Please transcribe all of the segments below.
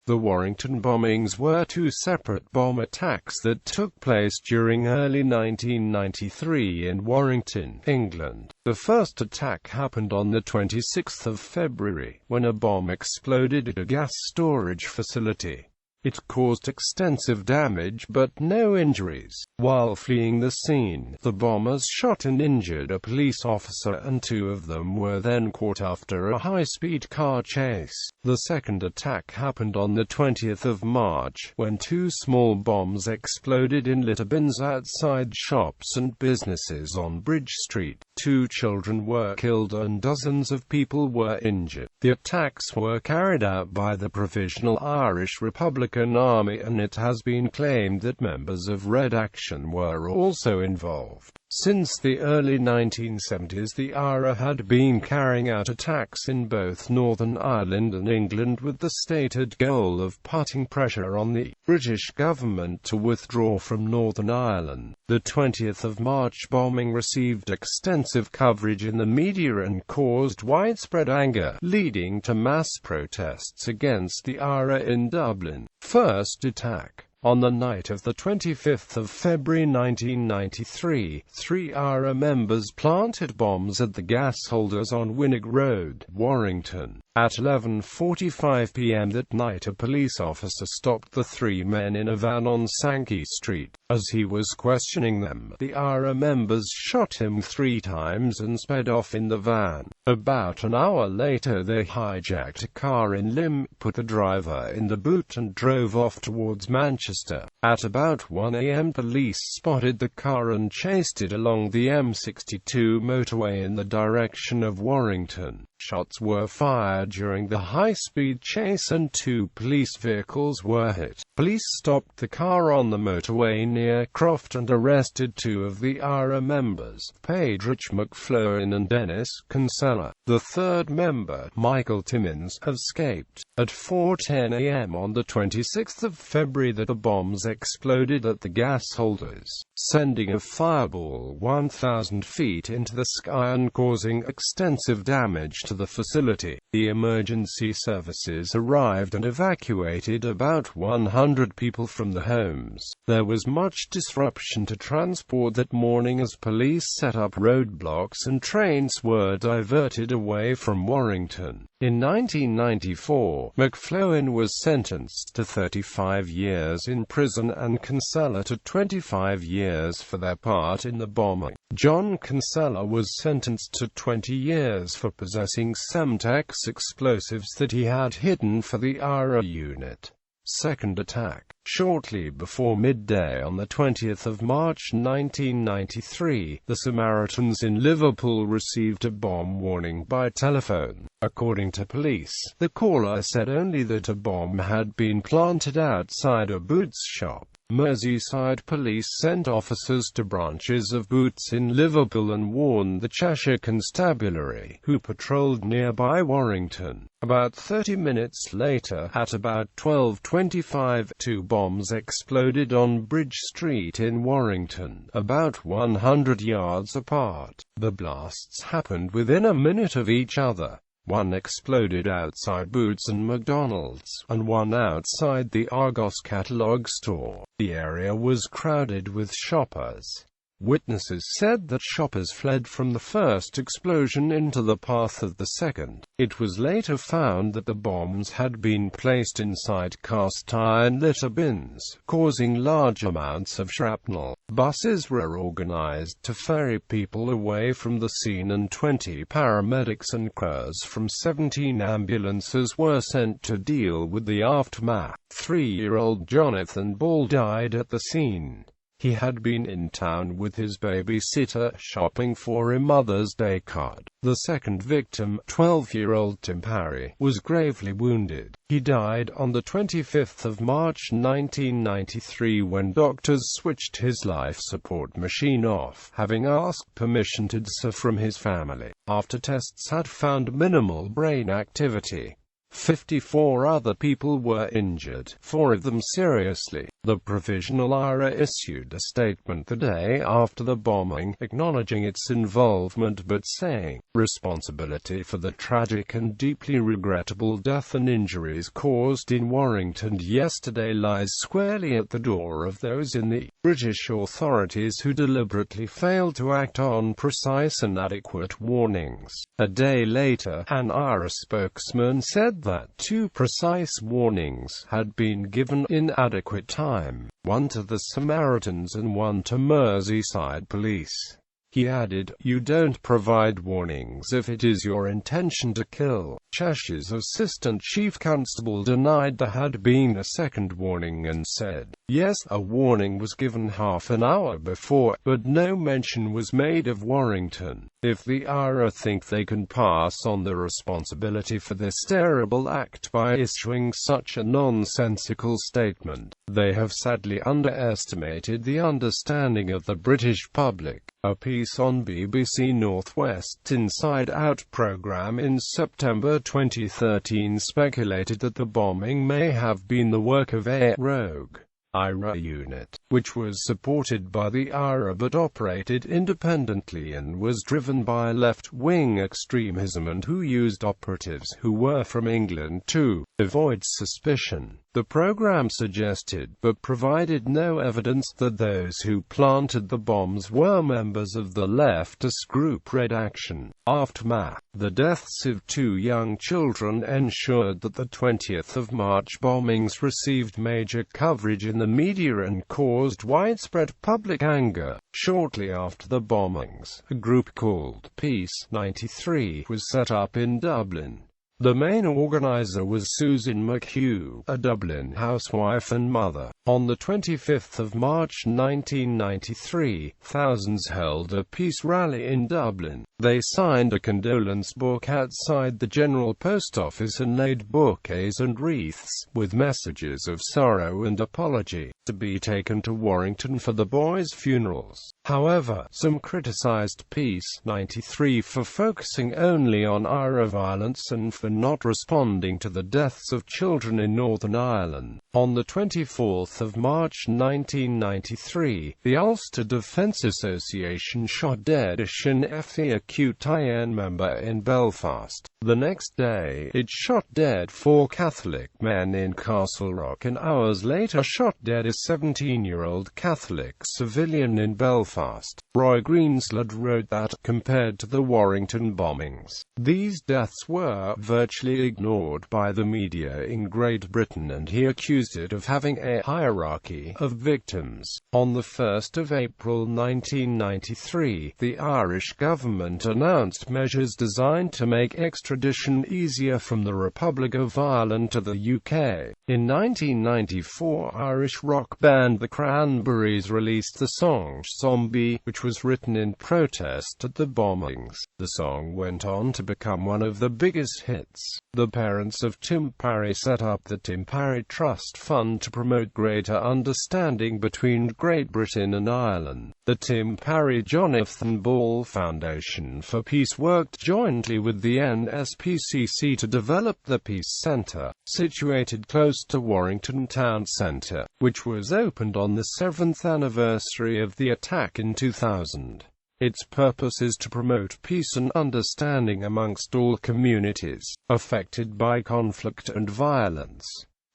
The Warrington bombings were two separate bomb attacks that took place during early 1993 in Warrington, England. The first attack happened on the 26th of February, when a bomb exploded at a gas storage facility. It caused extensive damage but no injuries. While fleeing the scene, the bombers shot and injured a police officer, and two of them were then caught after a high-speed car chase. The second attack happened on the 20th of March, when two small bombs exploded in litter bins outside shops and businesses on Bridge Street. 2 children were killed and dozens of people were injured. The attacks were carried out by the Provisional Irish Republican Army, and it has been claimed that members of Red Action were also involved. Since the early 1970s, the IRA had been carrying out attacks in both Northern Ireland and England with the stated goal of putting pressure on the British government to withdraw from Northern Ireland. The 20th of March bombing received extensive coverage in the media and caused widespread anger, leading to mass protests against the IRA in Dublin. First attack. On the night of the 25th of February 1993, 3 IRA members planted bombs at the gas holders on Winnig Road, Warrington. At 11:45 p.m. that night, a police officer stopped the 3 men in a van on Sankey Street. As he was questioning them, the IRA members shot him 3 times and sped off in the van. About an hour later, they hijacked a car in Lim, put the driver in the boot and drove off towards Manchester. At about 1 a.m. police spotted the car and chased it along the M62 motorway in the direction of Warrington. Shots were fired during the high-speed chase and 2 police vehicles were hit. Police stopped the car on the motorway near Croft and arrested 2 of the IRA members, Padraig McFloin and Dennis Kinsella. The third member, Michael Timmins, escaped. At 4:10 a.m. on the 26th of February, the bombs exploded at the gas holders, sending a fireball 1,000 feet into the sky and causing extensive damage to the facility. The emergency services arrived and evacuated about 100 people from the homes. There was much disruption to transport that morning as police set up roadblocks and trains were diverted away from Warrington. In 1994, McFloin was sentenced to 35 years in prison and Kinsella to 25 years for their part in the bombing. John Kinsella was sentenced to 20 years for possessing Semtex explosives that he had hidden for the IRA unit. Second attack. Shortly before midday on the 20th of March 1993, the Samaritans in Liverpool received a bomb warning by telephone. According to police, the caller said only that a bomb had been planted outside a Boots shop. Merseyside police sent officers to branches of Boots in Liverpool and warned the Cheshire Constabulary, who patrolled nearby Warrington. About 30 minutes later, at about 12:25, 2 bombs exploded on Bridge Street in Warrington, about 100 yards apart. The blasts happened within a minute of each other. One exploded outside Boots and McDonald's, and one outside the Argos catalogue store. The area was crowded with shoppers. Witnesses said that shoppers fled from the first explosion into the path of the second. It was later found that the bombs had been placed inside cast-iron litter bins, causing large amounts of shrapnel. Buses were organized to ferry people away from the scene, and 20 paramedics and crews from 17 ambulances were sent to deal with the aftermath. 3-year-old Jonathan Ball died at the scene. He had been in town with his babysitter, shopping for a Mother's Day card. The second victim, 12-year-old Tim Parry, was gravely wounded. He died on the 25th of March 1993 when doctors switched his life support machine off, having asked permission to do so from his family. After tests had found minimal brain activity. 54 other people were injured, 4 of them seriously. The Provisional IRA issued a statement the day after the bombing, acknowledging its involvement but saying, "Responsibility for the tragic and deeply regrettable death and injuries caused in Warrington yesterday lies squarely at the door of those in the British authorities who deliberately failed to act on precise and adequate warnings." A day later, an IRA spokesman said that 2 precise warnings had been given in adequate time, one to the Samaritans and one to Merseyside police. He added, "You don't provide warnings if it is your intention to kill." Cheshire's Assistant Chief Constable denied there had been a second warning and said, "Yes, a warning was given half an hour before, but no mention was made of Warrington." If the IRA think they can pass on the responsibility for this terrible act by issuing such a nonsensical statement, they have sadly underestimated the understanding of the British public. A piece on BBC Northwest's Inside Out programme in September 2013 speculated that the bombing may have been the work of a rogue IRA unit, which was supported by the IRA but operated independently and was driven by left-wing extremism and who used operatives who were from England to avoid suspicion. The program suggested, but provided no evidence, that those who planted the bombs were members of the leftist group Red Action. Aftermath. The deaths of 2 young children ensured that the 20th of March bombings received major coverage in the media and caused widespread public anger. Shortly after the bombings, a group called Peace 93 was set up in Dublin. The main organizer was Susan McHugh, a Dublin housewife and mother. On the 25th of March 1993, thousands held a peace rally in Dublin. They signed a condolence book outside the General Post Office and laid bouquets and wreaths, with messages of sorrow and apology, to be taken to Warrington for the boys' funerals. However, some criticized Peace 93 for focusing only on IRA violence and for not responding to the deaths of children in Northern Ireland. On the 24th of March 1993, the Ulster Defence Association shot dead a Sinn Féin acute IN member in Belfast. The next day, it shot dead 4 Catholic men in Castle Rock and hours later shot dead a 17-year-old Catholic civilian in Belfast. Roy Greenslade wrote that, compared to the Warrington bombings, these deaths were virtually ignored by the media in Great Britain, and he accused it of having a hierarchy of victims. On the 1st of April 1993, the Irish government announced measures designed to make extradition easier from the Republic of Ireland to the UK. In 1994, Irish rock band The Cranberries released the song Zombie, which was written in protest at the bombings. The song went on to become one of the biggest hits. The parents of Tim Parry set up the Tim Parry Trust Fund to promote greater understanding between Great Britain and Ireland. The Tim Parry Jonathan Ball Foundation for Peace worked jointly with the NSPCC to develop the Peace Centre, situated close to Warrington Town Centre, which was opened on the 7th anniversary of the attack in 2000. Its purpose is to promote peace and understanding amongst all communities affected by conflict and violence.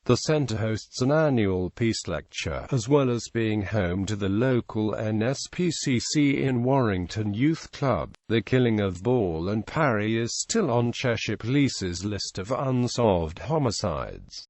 The centre hosts an annual peace lecture, as well as being home to the local NSPCC in Warrington Youth Club. The killing of Ball and Parry is still on Cheshire Police's list of unsolved homicides.